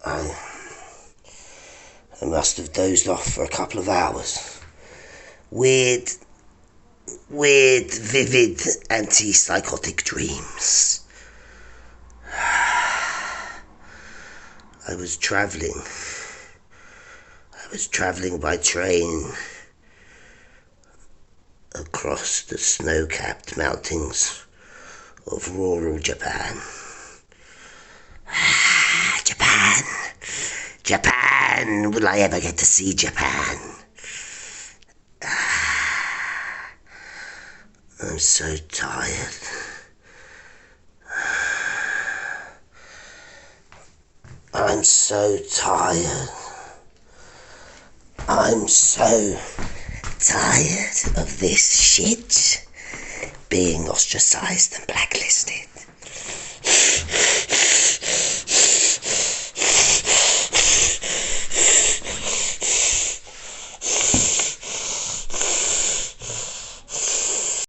I must have dozed off for a couple of hours. Weird, vivid, antipsychotic dreams. I was travelling by train across the snow-capped mountains of rural Japan. Japan! Will I ever get to see Japan? I'm so tired. I'm so tired. I'm so tired of this shit. Being ostracised and blacklisted.